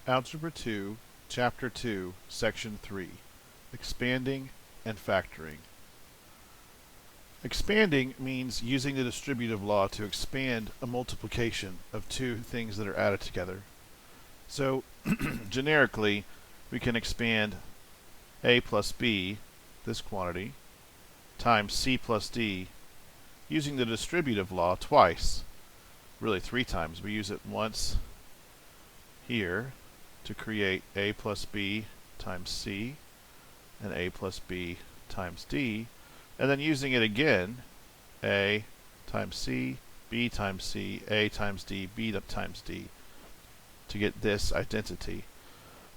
Algebra 2, Chapter 2, Section 3, Expanding and Factoring. Expanding means using the distributive law to expand a multiplication of two things that are added together. So, generically, we can expand a plus b, this quantity, times c plus d, using the distributive law twice. Really 3 times. We use it once here to create a plus b times c and a plus b times d, and then using it again, a times c, b times c, a times d, b times d, to get this identity.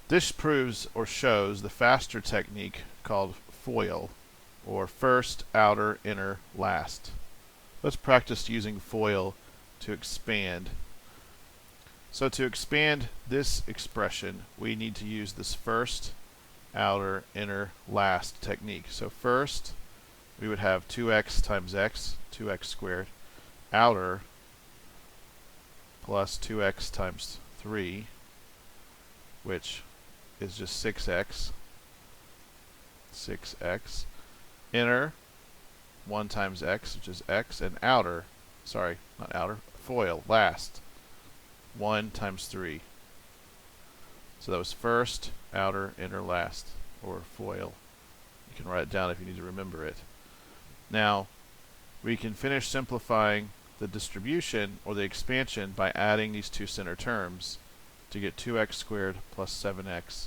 This proves or shows the faster technique called FOIL, or first, outer, inner, last. Let's practice using FOIL to expand. So to expand this expression, we need to use this first, outer, inner, last technique. So first, we would have 2x times x, 2x squared, outer plus 2x times 3, which is just 6x, inner, 1 times x, which is x, and outer, sorry, not outer, FOIL, last, 1 times 3. So that was first, outer, inner, last, or FOIL. You can write it down if you need to remember it. Now, we can finish simplifying the distribution or the expansion by adding these two center terms to get 2x squared plus 7x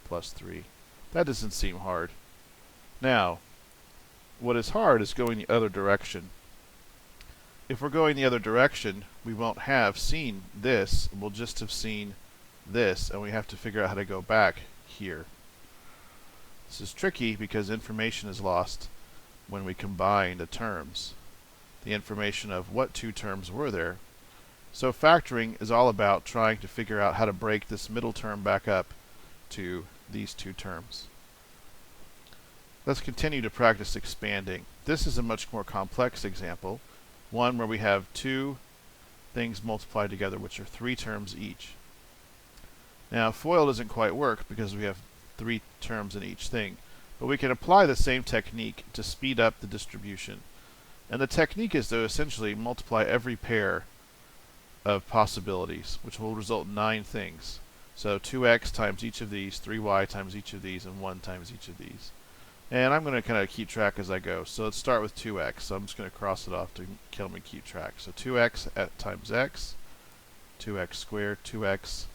plus 3. That doesn't seem hard. Now, what is hard is going the other direction. If we're going the other direction, we won't have seen this. We'll just have seen this, and we have to figure out how to go back here. This is tricky because information is lost when we combine the terms, the information of what two terms were there. So factoring is all about trying to figure out how to break this middle term back up to these two terms. Let's continue to practice expanding. This is a much more complex example, one where we have two things multiplied together, which are 3 terms each. Now, FOIL doesn't quite work because we have 3 terms in each thing, but we can apply the same technique to speed up the distribution. And the technique is to essentially multiply every pair of possibilities, which will result in 9 things. So 2x times each of these, 3y times each of these, and 1 times each of these. And I'm going to kind of keep track as I go. So let's start with 2x. So I'm just going to cross it off to help me keep track. So 2x times x, 2x squared, 2x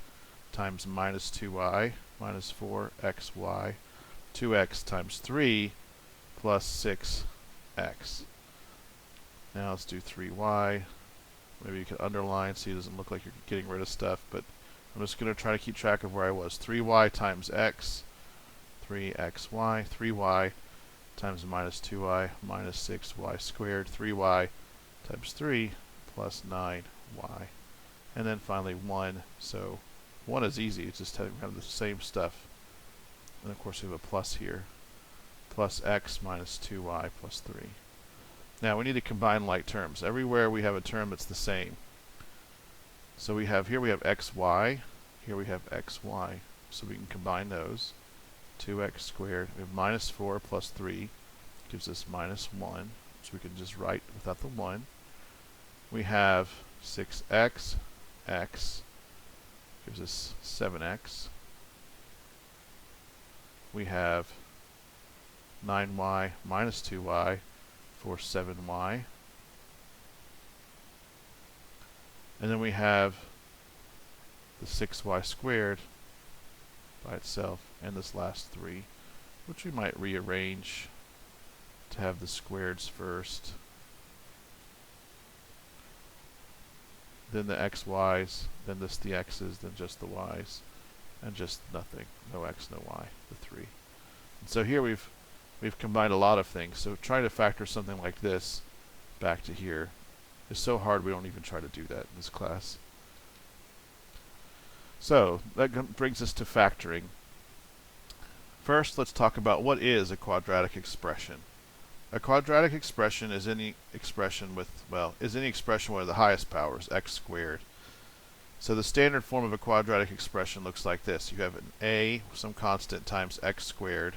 times minus 2y, minus 4xy, 2x times 3 plus 6x. Now let's do 3y. Maybe you can underline so it doesn't look like you're getting rid of stuff, but I'm just going to try to keep track of where I was. 3y times x, 3xy, 3y times minus 2y, minus 6y squared, 3y times 3 plus 9y. And then finally 1. So 1 is easy, it's just having kind of the same stuff. And of course we have a plus here. Plus x minus 2y plus 3. Now we need to combine like terms. Everywhere we have a term that's the same. So we have here we have xy, here we have xy. So we can combine those. 2x squared, we have minus 4 plus 3 gives us minus 1, which we can just write without the 1. We have 6x, x gives us 7x. We have 9y minus 2y for 7y. And then we have the 6y squared by itself, and this last 3, which we might rearrange to have the squareds first, then the xy's, then this the x's, then just the y's, and just nothing, no x, no y, the 3. And so here we've combined a lot of things. So trying to factor something like this back to here is so hard we don't even try to do that in this class. So that brings us to factoring. First, let's talk about what is a quadratic expression. A quadratic expression is any expression with, well, is any expression where the highest power is x squared. So the standard form of a quadratic expression looks like this. You have an a, some constant, times x squared.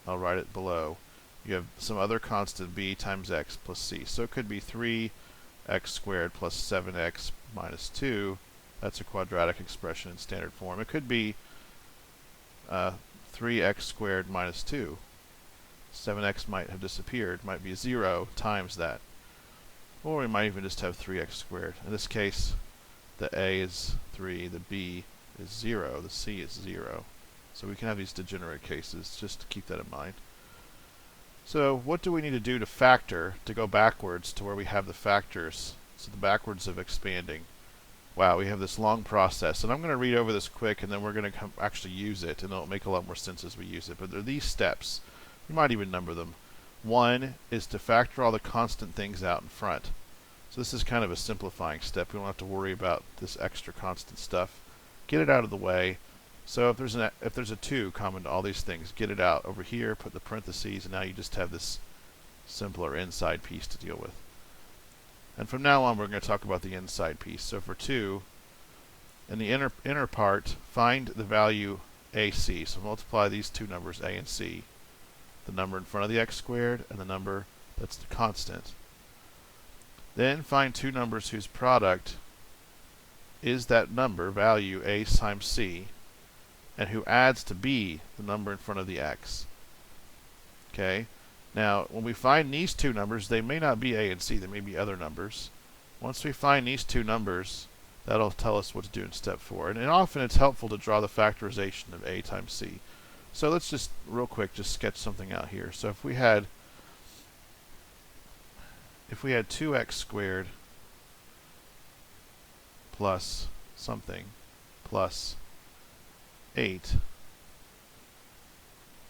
I'll write it below. You have some other constant b times x plus c. So it could be 3x squared plus 7x minus 2. That's a quadratic expression in standard form. It could be 3x squared minus 2. 7x might have disappeared, might be 0 times that. Or we might even just have 3x squared. In this case, the a is 3, the b is 0, the c is 0. So we can have these degenerate cases, just to keep that in mind. So what do we need to do to factor, to go backwards to where we have the factors? So the backwards of expanding. Wow, we have this long process. And I'm going to read over this quick, and then we're going to actually use it, and it'll make a lot more sense as we use it. But there are these steps. We might even number them. 1 is to factor all the constant things out in front. So this is kind of a simplifying step. We don't have to worry about this extra constant stuff. Get it out of the way. So if there's a 2 common to all these things, get it out over here, put the parentheses, and now you just have this simpler inside piece to deal with. And from now on, we're going to talk about the inside piece. So for 2, in the inner part, find the value AC. So multiply these two numbers, A and C. The number in front of the x squared and the number that's the constant. Then find two numbers whose product is that number, value A times C, and who adds to B, the number in front of the x. Okay? Now, when we find these two numbers, they may not be A and C, they may be other numbers. Once we find these two numbers, that'll tell us what to do in step 4. And often it's helpful to draw the factorization of A times C. So let's just, real quick, just sketch something out here. So if we had 2x squared plus something plus 8,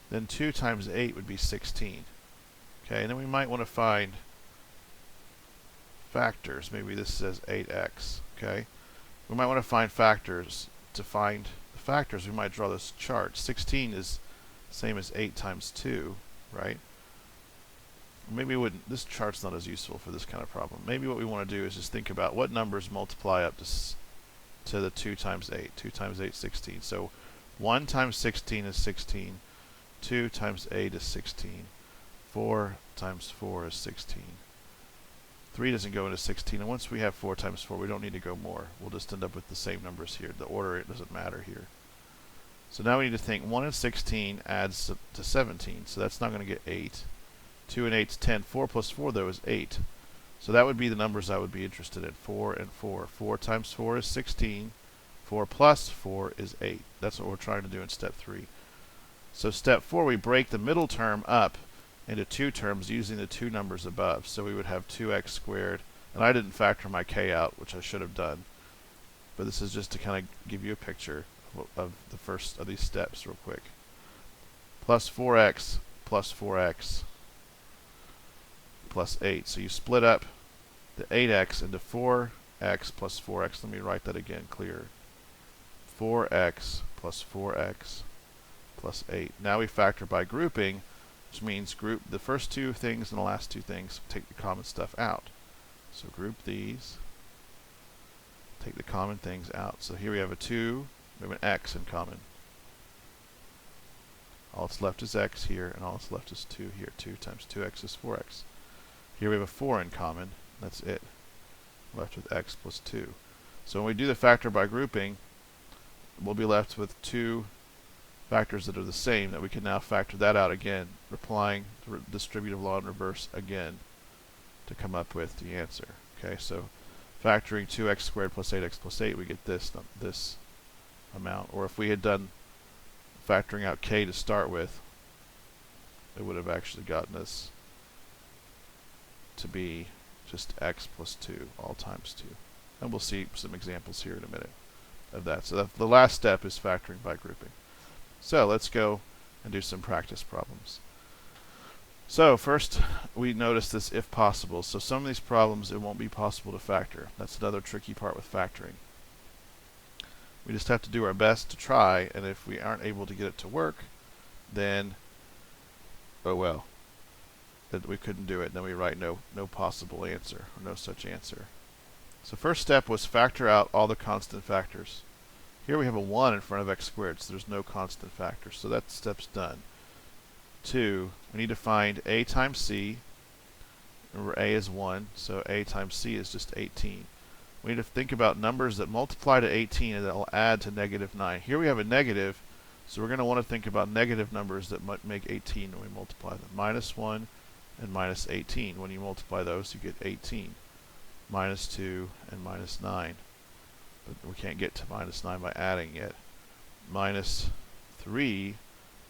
then 2 times 8 would be 16. Okay, and then we might want to find factors. Maybe this says 8x. Okay, we might want to find factors. To find the factors, we might draw this chart. 16 is the same as 8 times 2, right? Maybe this chart's not as useful for this kind of problem. Maybe what we want to do is just think about what numbers multiply up to the 2 times 8. 2 times 8 is 16. So 1 times 16 is 16. 2 times 8 is 16. 4 times 4 is 16. 3 doesn't go into 16. And once we have 4 times 4, we don't need to go more. We'll just end up with the same numbers here. The order, it doesn't matter here. So now we need to think 1 and 16 adds to 17. So that's not going to get 8. 2 and 8 is 10. 4 plus 4, though, is 8. So that would be the numbers I would be interested in. 4 and 4. 4 times 4 is 16. 4 plus 4 is 8. That's what we're trying to do in step 3. So step 4, we break the middle term up into two terms using the two numbers above. So we would have 2x squared. And I didn't factor my k out, which I should have done. But this is just to kind of give you a picture of the first of these steps real quick. Plus 4x plus 4x plus 8. So you split up the 8x into 4x plus 4x. Let me write that again clearer. 4x plus 4x plus 8. Now we factor by grouping, which means group the first two things and the last two things, take the common stuff out. So group these, take the common things out. So here we have a 2, we have an x in common. All that's left is x here, and all that's left is 2 here. 2 times 2x is 4x. Here we have a 4 in common. That's it. Left with x plus 2. So when we do the factor by grouping, we'll be left with two factors that are the same, that we can now factor that out again, applying the distributive law in reverse again to come up with the answer. Okay, so factoring 2x squared plus 8x plus 8, we get this amount. Or if we had done factoring out k to start with, it would have actually gotten us to be just x plus 2, all times 2. And we'll see some examples here in a minute of that. So the last step is factoring by grouping. So let's go and do some practice problems. So first, we notice this if possible. So some of these problems, it won't be possible to factor. That's another tricky part with factoring. We just have to do our best to try, and if we aren't able to get it to work, then, oh well, that we couldn't do it. Then we write no possible answer, or no such answer. So first step was factor out all the constant factors. Here we have a 1 in front of x squared, so there's no constant factors. So that step's done. 2, we need to find a times c. Remember, a is 1, so a times c is just 18. We need to think about numbers that multiply to 18 and that will add to negative 9. Here we have a negative, so we're going to want to think about negative numbers that make 18 when we multiply them. Minus 1 and minus 18. When you multiply those, you get 18. Minus 2 and minus 9. But we can't get to minus 9 by adding yet. Minus 3,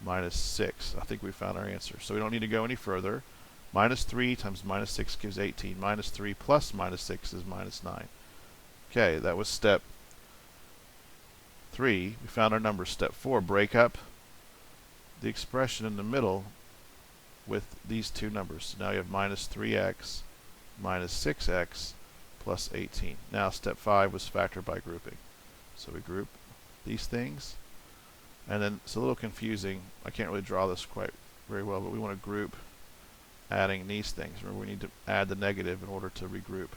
minus 6. I think we found our answer. So we don't need to go any further. Minus 3 times minus 6 gives 18. Minus 3 plus minus 6 is minus 9. Okay, that was step 3. We found our numbers. Step 4, break up the expression in the middle with these two numbers. So now you have minus 3x minus 6x plus 18. Now step 5 was factor by grouping. So we group these things. And then it's a little confusing. I can't really draw this quite very well, but we want to group adding these things. Remember, we need to add the negative in order to regroup.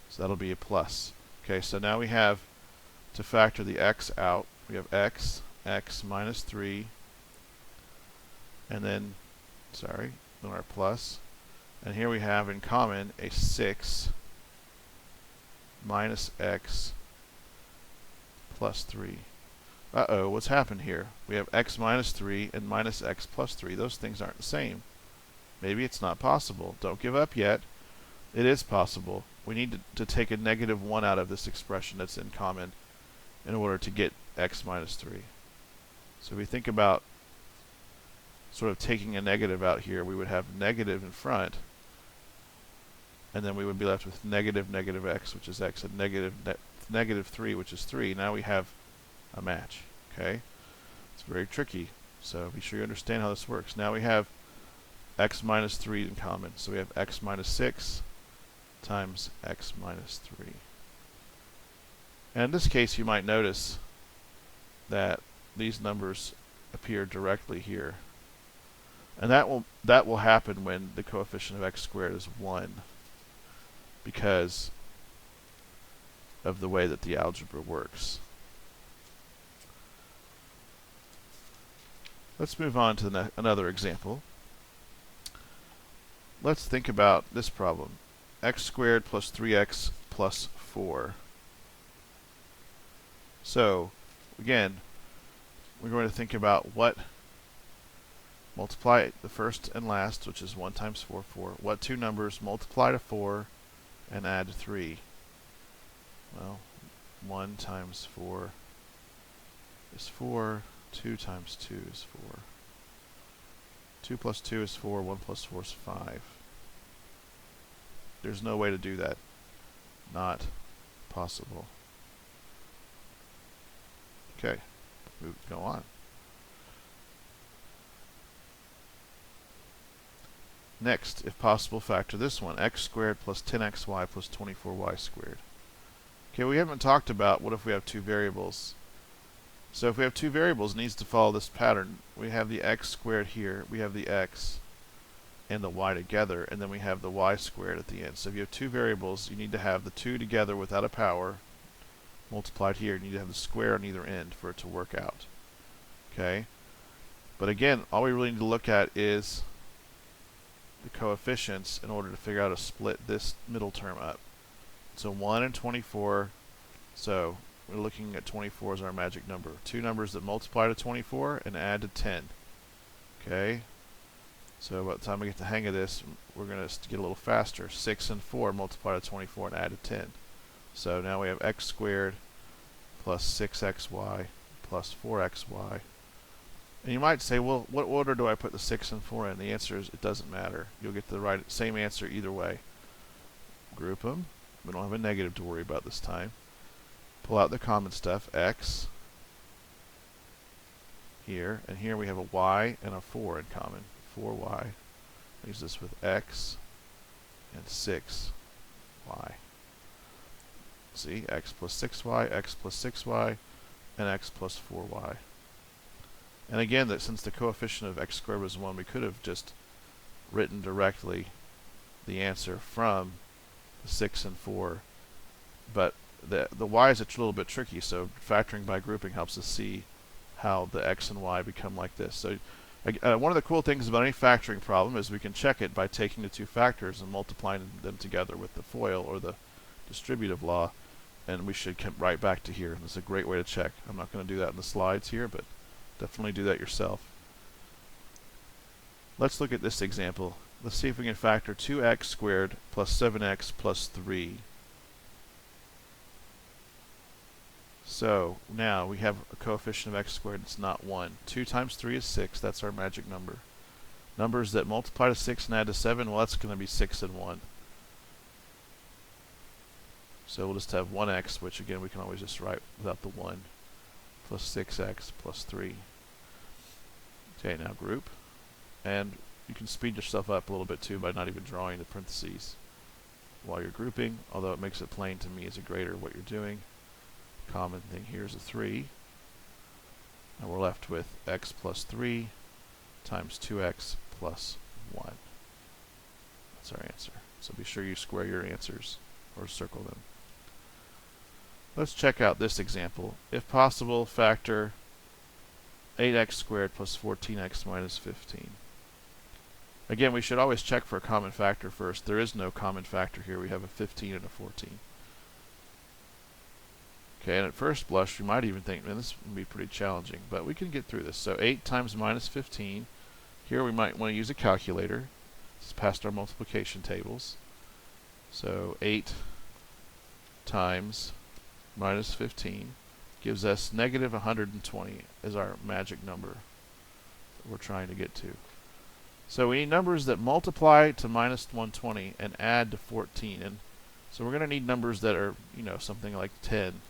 So that'll be a plus. Okay, so now we have to factor the x out. We have x minus 3, and then, then our plus. And here we have in common a 6 minus x plus 3. Uh-oh, what's happened here? We have x minus 3 and minus x plus 3. Those things aren't the same. Maybe it's not possible. Don't give up yet. It is possible. We need to take a negative 1 out of this expression that's in common in order to get x minus 3. So if we think about sort of taking a negative out here, we would have negative in front, and then we would be left with negative x, which is x, and negative 3, which is 3. Now we have a match. Okay? It's very tricky, so be sure you understand how this works. Now we have x minus 3 in common. So we have x minus 6 times x minus 3. And in this case, you might notice that these numbers appear directly here. And that will happen when the coefficient of x squared is 1, because of the way that the algebra works. Let's move on to another example. Let's think about this problem. X squared plus 3x plus 4. So, again, we're going to think about what multiply the first and last, which is 1 times 4, 4. What two numbers multiply to 4 and add to 3? Well, 1 times 4 is 4. 2 times 2 is 4. 2 plus 2 is 4. 1 plus 4 is 5. There's no way to do that. Not possible. Okay, go on. Next, if possible, factor this one. X squared plus 10xy plus 24y squared. Okay, we haven't talked about what if we have two variables. So if we have two variables, it needs to follow this pattern. We have the x squared here, we have the x and the y together, and then we have the y squared at the end. So if you have two variables, you need to have the two together without a power multiplied here. You need to have the square on either end for it to work out. Okay? But again, all we really need to look at is the coefficients in order to figure out how to split this middle term up. So 1 and 24, so we're looking at 24 as our magic number. Two numbers that multiply to 24 and add to 10. Okay? So by the time we get the hang of this, we're going to get a little faster. 6 and 4 multiply to 24 and add to 10. So now we have x squared plus 6xy plus 4xy. And you might say, well, what order do I put the 6 and 4 in? The answer is it doesn't matter. You'll get the same answer either way. Group them. We don't have a negative to worry about this time. Pull out the common stuff, x here, and here we have a y and a 4 in common. 4y. Leaves us with x and 6y. See, x plus 6y, x plus 6y, and x plus 4y. And again, since the coefficient of x squared was 1, we could have just written directly the answer from the 6 and 4 but the y is a little bit tricky, so factoring by grouping helps us see how the x and y become like this. So one of the cool things about any factoring problem is we can check it by taking the two factors and multiplying them together with the FOIL or the distributive law, and we should come right back to here. This is a great way to check. I'm not going to do that in the slides here, but definitely do that yourself. Let's look at this example. Let's see if we can factor 2x squared plus 7x plus 3. So now we have a coefficient of x squared that's not 1. 2 times 3 is 6. That's our magic number. Numbers that multiply to 6 and add to 7, well, that's going to be 6 and 1. So we'll just have 1x, which again we can always just write without the 1, plus 6x plus 3. Okay, now group. And you can speed yourself up a little bit too by not even drawing the parentheses while you're grouping, although it makes it plain to me as a grader what you're doing. Common thing here is a 3. And we're left with x plus 3 times 2x plus 1. That's our answer. So be sure you square your answers or circle them. Let's check out this example. If possible, factor 8x squared plus 14x minus 15. Again, we should always check for a common factor first. There is no common factor here. We have a 15 and a 14. Okay, and at first blush, you might even think, man, this would be pretty challenging, but we can get through this. So 8 times minus 15. Here we might want to use a calculator. This is past our multiplication tables. So 8 times minus 15 gives us negative 120 as our magic number that we're trying to get to. So we need numbers that multiply to minus 120 and add to 14. And so we're going to need numbers that are, something like 10,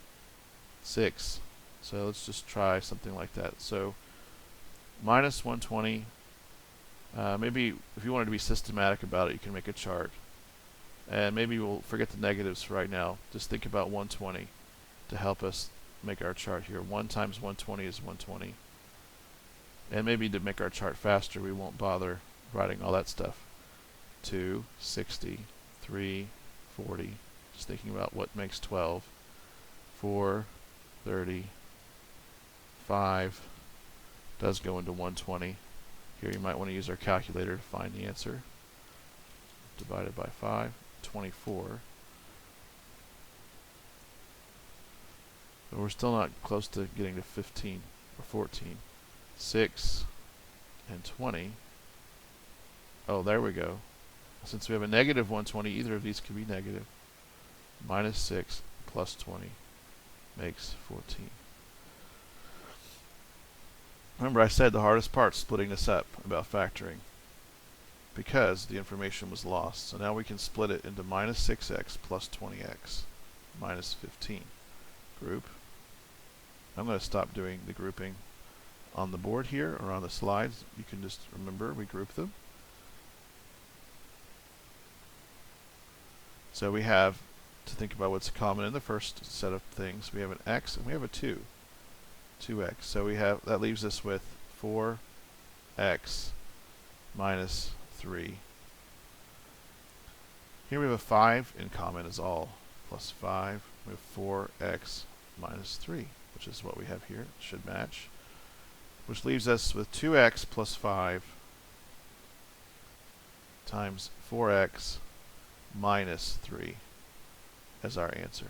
6. So let's just try something like that. So minus 120, maybe if you wanted to be systematic about it, you can make a chart. And maybe we'll forget the negatives for right now. Just think about 120 to help us make our chart here. 1 times 120 is 120. And maybe to make our chart faster, we won't bother writing all that stuff. 2, 60, 3, 40. Just thinking about what makes 12. 4, 30, 5 does go into 120. Here you might want to use our calculator to find the answer. Divided by 5, 24. But we're still not close to getting to 15 or 14. 6 and 20. Oh, there we go. Since we have a negative 120, either of these could be negative. Minus 6 plus 20 makes 14. Remember, I said the hardest part splitting this up about factoring because the information was lost. So now we can split it into minus 6x plus 20x minus 15. Group. I'm going to stop doing the grouping on the board here or on the slides. You can just remember we group them. So we have to think about what's common in the first set of things. We have an x and we have a 2. 2x. So we have, that leaves us with 4x minus 3. Here we have a 5 in common as all, plus 5. We have 4x minus 3, which is what we have here. It should match. Which leaves us with 2x plus 5 times 4x minus 3 as our answer.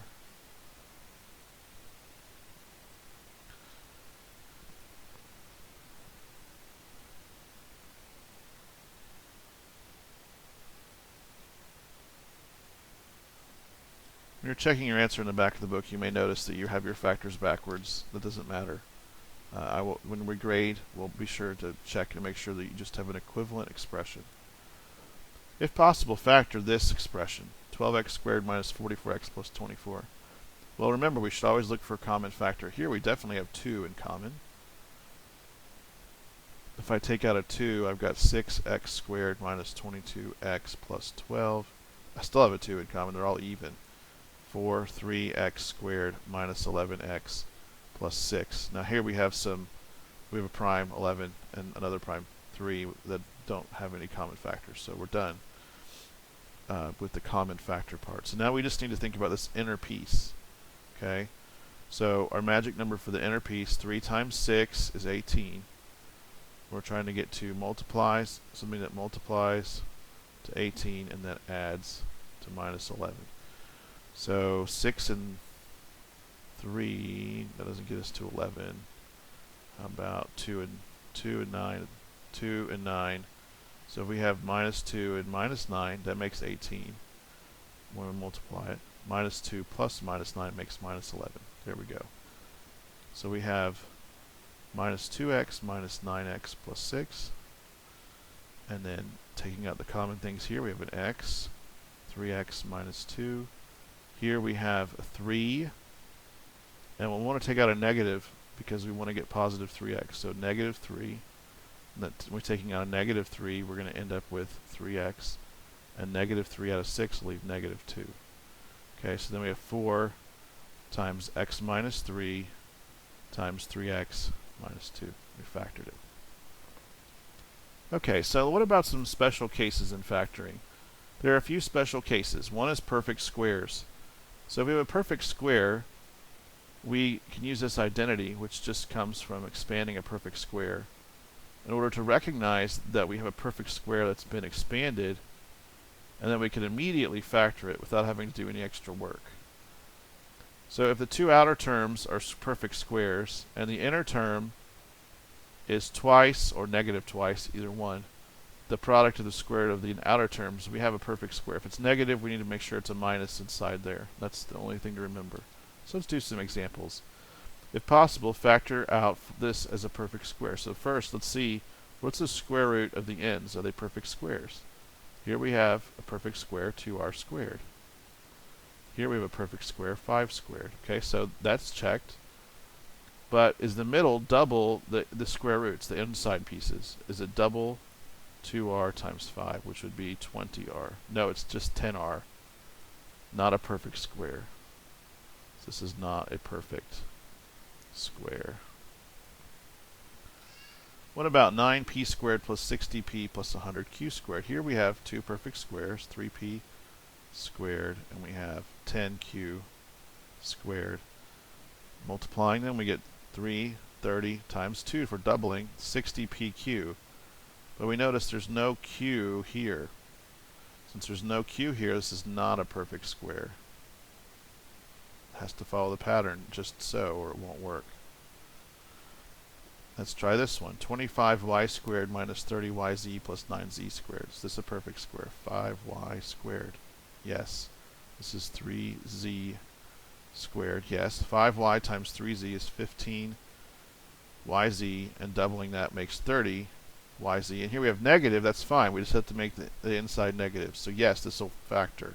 When you're checking your answer in the back of the book, you may notice that you have your factors backwards. That doesn't matter. When we grade, we'll be sure to check and make sure that you just have an equivalent expression. If possible, factor this expression, 12x squared minus 44x plus 24. Well, remember, we should always look for a common factor. Here we definitely have 2 in common. If I take out a 2, I've got 6x squared minus 22x plus 12. I still have a 2 in common. They're all even. 4, 3x squared minus 11x plus 6. Now here we have a prime 11 and another prime 3 that don't have any common factors, so we're done. with the common factor part. So now we just need to think about this inner piece. Okay, so our magic number for the inner piece, 3 times 6 is 18. We're trying to get to multiplies, something that multiplies to 18 and that adds to minus 11. So 6 and 3, that doesn't get us to 11. How about 2 and 9? 2 and 9. So if we have minus 2 and minus 9, that makes 18. When we multiply it, minus 2 plus minus 9 makes minus 11. There we go. So we have minus 2x minus 9x plus 6. And then taking out the common things here, we have an x, 3x minus 2. Here we have a 3. And we'll want to take out a negative because we want to get positive 3x. So negative 3. That we're taking out a negative 3, we're going to end up with 3x. And negative 3 out of 6 will leave negative 2. Okay, so then we have 4 times x minus 3 times 3x minus 2. We factored it. Okay, so what about some special cases in factoring? There are a few special cases. One is perfect squares. So if we have a perfect square, we can use this identity, which just comes from expanding a perfect square, in order to recognize that we have a perfect square that's been expanded, and then we can immediately factor it without having to do any extra work. So if the two outer terms are perfect squares, and the inner term is twice or negative twice, either one, the product of the square root of the outer terms, we have a perfect square. If it's negative, we need to make sure it's a minus inside there. That's the only thing to remember. So let's do some examples. If possible, factor out this as a perfect square. So first, let's see, what's the square root of the ends? Are they perfect squares? Here we have a perfect square, 2r squared. Here we have a perfect square, 5 squared. Okay, so that's checked. But is the middle double the square roots, the inside pieces? Is it double 2r times 5, which would be 20r? No, it's just 10r. Not a perfect square. So this is not a perfect square. What about 9p squared plus 60p plus 100q squared? Here we have two perfect squares, 3p squared, and we have 10q squared. Multiplying them, we get 330 times 2 for doubling, 60pq. But we notice there's no q here. Since there's no q here, this is not a perfect square. It has to follow the pattern just so, or it won't work. Let's try this one. 25y squared minus 30yz plus 9z squared. Is this a perfect square? 5y squared. Yes. This is 3z squared. Yes. 5y times 3z is 15yz, and doubling that makes 30yz. And here we have negative. That's fine. We just have to make the inside negative. So yes, this will factor.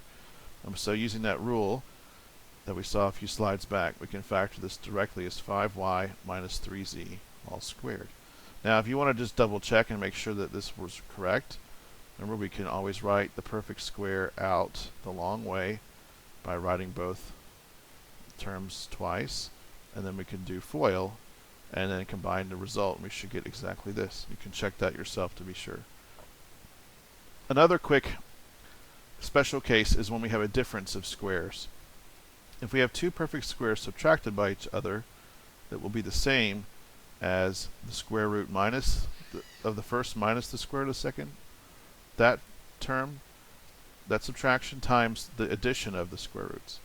So using that rule that we saw a few slides back, we can factor this directly as 5y minus 3z all squared. Now if you want to just double check and make sure that this was correct, remember we can always write the perfect square out the long way by writing both terms twice, and then we can do FOIL and then combine the result, and we should get exactly this. You can check that yourself to be sure. Another quick special case is when we have a difference of squares. If we have two perfect squares subtracted by each other that will be the same as the square root minus of the first minus the square root of the second, that term, that subtraction times the addition of the square roots.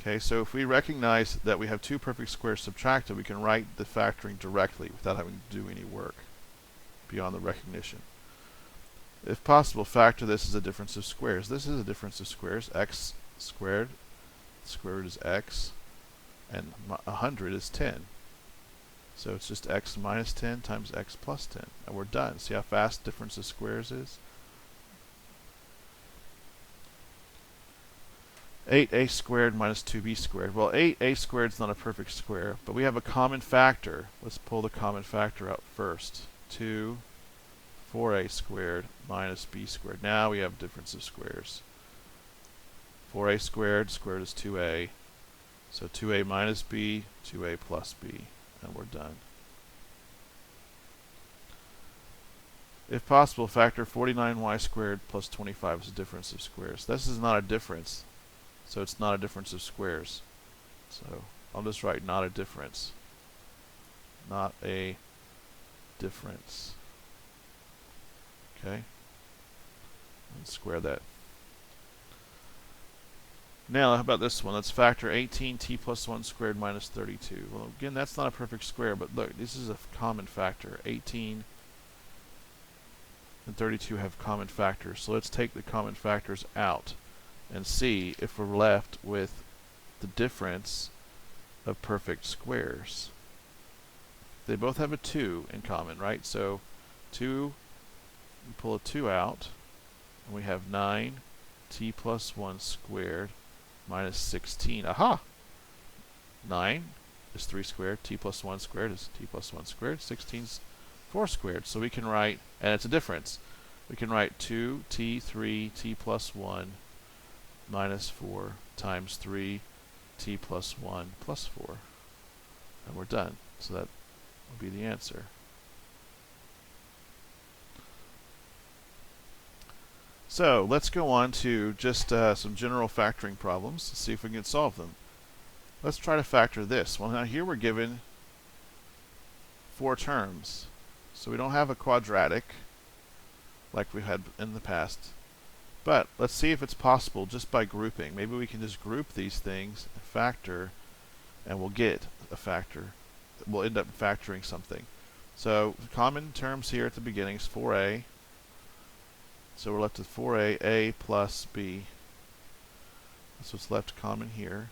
Okay, so if we recognize that we have two perfect squares subtracted, we can write the factoring directly without having to do any work beyond the recognition. If possible, factor this as a difference of squares. This is a difference of squares. X squared, the square root is x, and 100 is 10. So it's just x minus 10 times x plus 10. And we're done. See how fast difference of squares is? 8a squared minus 2b squared. Well, 8a squared is not a perfect square, but we have a common factor. Let's pull the common factor out first. 2, 4a squared minus b squared. Now we have difference of squares. 4a squared, square root is 2a. So 2a minus b, 2a plus b. And we're done. If possible, factor 49y squared plus 25 as a difference of squares. This is not a difference, so it's not a difference of squares. So I'll just write not a difference. Not a difference. Okay? Let's square that. Now, how about this one? Let's factor 18t plus 1 squared minus 32. Well, again, that's not a perfect square, but look, this is a common factor. 18 and 32 have common factors. So let's take the common factors out and see if we're left with the difference of perfect squares. They both have a 2 in common, right? So 2, we pull a 2 out, and we have 9t plus 1 squared minus 16. Aha! 9 is 3 squared. T plus 1 squared is t plus 1 squared. 16 is 4 squared. So we can write, and it's a difference, we can write 2t3t plus 1 minus 4 times 3t plus 1 plus 4. And we're done. So that will be the answer. So let's go on to just some general factoring problems to see if we can solve them. Let's try to factor this. Well, now here we're given 4 terms. So we don't have a quadratic like we had in the past. But let's see if it's possible just by grouping. Maybe we can just group these things and factor, and we'll get a factor. We'll end up factoring something. So common terms here at the beginning is 4a. So we're left with 4a, a plus b. That's what's left common here.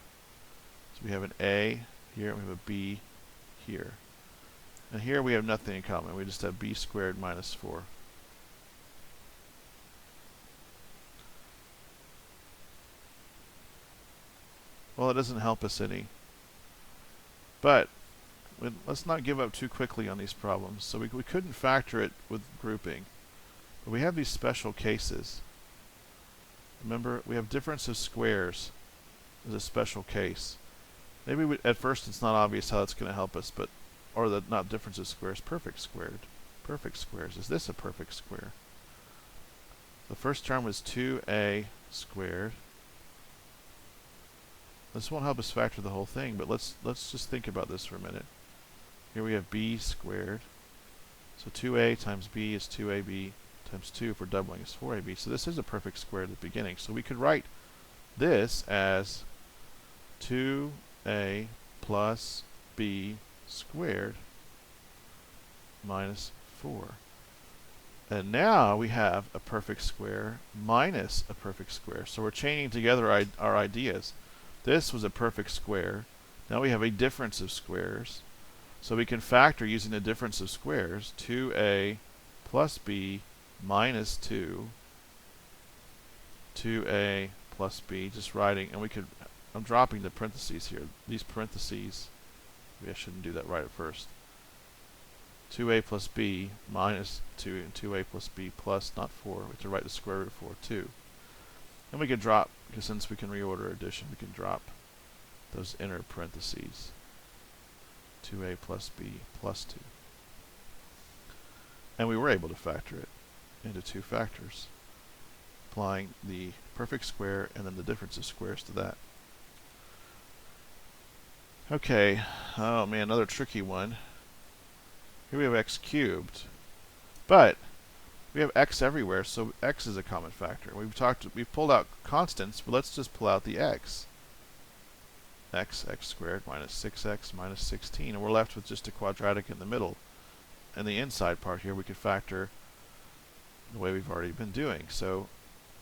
So we have an a here, and we have a b here. And here we have nothing in common. We just have b squared minus 4. Well, it doesn't help us any. But let's not give up too quickly on these problems. So we couldn't factor it with grouping. But we have these special cases. Remember, we have difference of squares as a special case. Maybe at first it's not obvious how that's going to help us, but or the not difference of squares, perfect squared. Perfect squares. Is this a perfect square? The first term was 2a squared. This won't help us factor the whole thing, but let's just think about this for a minute. Here we have b squared. So 2a times b is 2ab times 2, if we're doubling, is 4ab. So this is a perfect square at the beginning. So we could write this as 2a plus b squared minus 4. And now we have a perfect square minus a perfect square. So we're chaining together our ideas. This was a perfect square. Now we have a difference of squares. So we can factor using the difference of squares. 2a plus b minus 2. 2a plus b, just writing, and we could, I'm dropping the parentheses here. These parentheses, maybe I shouldn't do that right at first. 2a plus b minus 2 and 2a plus b plus, not 4. We have to write the square root of 4, 2. And we could drop, because since we can reorder addition, we can drop those inner parentheses. 2a plus b plus 2. And we were able to factor it into 2 factors, applying the perfect square and then the difference of squares to that. Okay, oh man, another tricky one. Here we have x cubed, but we have x everywhere, so x is a common factor. We've pulled out constants, but let's just pull out the x. X squared minus 6x minus 16, and we're left with just a quadratic in the middle. And the inside part here we could factor the way we've already been doing. So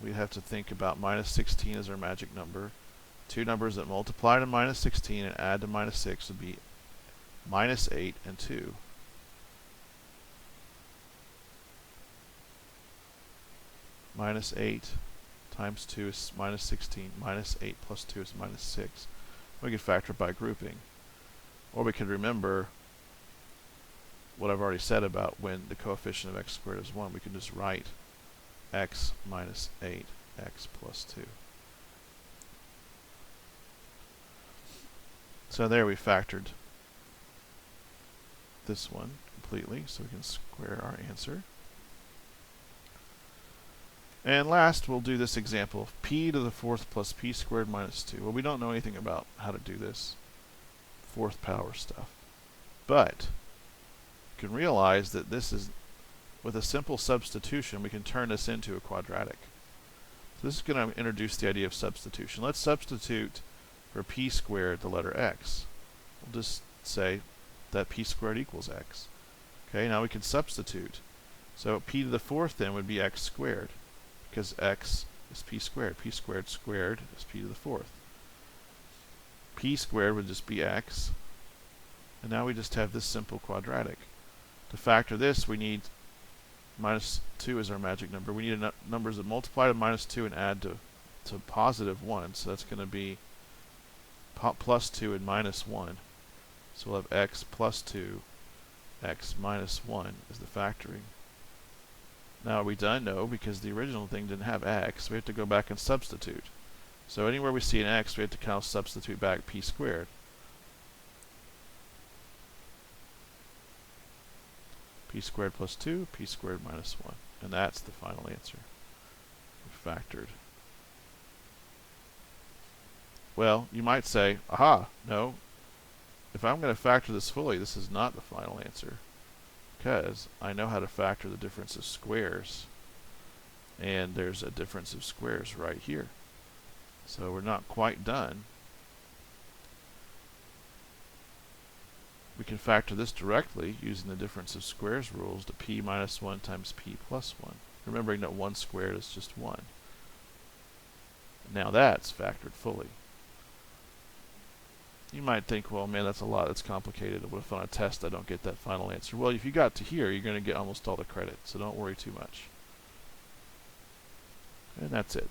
we have to think about minus 16 as our magic number. 2 numbers that multiply to minus 16 and add to minus 6 would be minus 8 and 2. Minus 8 times 2 is minus 16. Minus 8 plus 2 is minus 6. We could factor by grouping. Or we could remember what I've already said about when the coefficient of x squared is 1. We can just write x minus 8, x plus 2. So there we factored this one completely, so we can square our answer. And last, we'll do this example of p to the fourth plus p squared minus 2. Well, we don't know anything about how to do this fourth power stuff. But you can realize that this is, with a simple substitution, we can turn this into a quadratic. So this is going to introduce the idea of substitution. Let's substitute for p squared the letter x. We'll just say that p squared equals x. Okay, now we can substitute. So p to the fourth then would be x squared, because x is p squared. P squared squared is p to the fourth. P squared would just be x. And now we just have this simple quadratic. To factor this, we need minus 2 as our magic number. We need numbers that multiply to minus 2 and add to positive 1. So that's going to be plus 2 and minus 1. So we'll have x plus 2, x minus 1 is the factoring. Now are we done? No, because the original thing didn't have x. We have to go back and substitute. So anywhere we see an x, we have to kind of substitute back p squared. P squared plus 2, p squared minus 1. And that's the final answer. We factored. Well, you might say, aha, no. If I'm going to factor this fully, this is not the final answer. Because I know how to factor the difference of squares. And there's a difference of squares right here. So we're not quite done. We can factor this directly using the difference of squares rules to p minus 1 times p plus 1. Remembering that 1 squared is just 1. Now that's factored fully. You might think, well, man, that's a lot. That's complicated. What if on a test I don't get that final answer? Well, if you got to here, you're going to get almost all the credit. So don't worry too much. And that's it.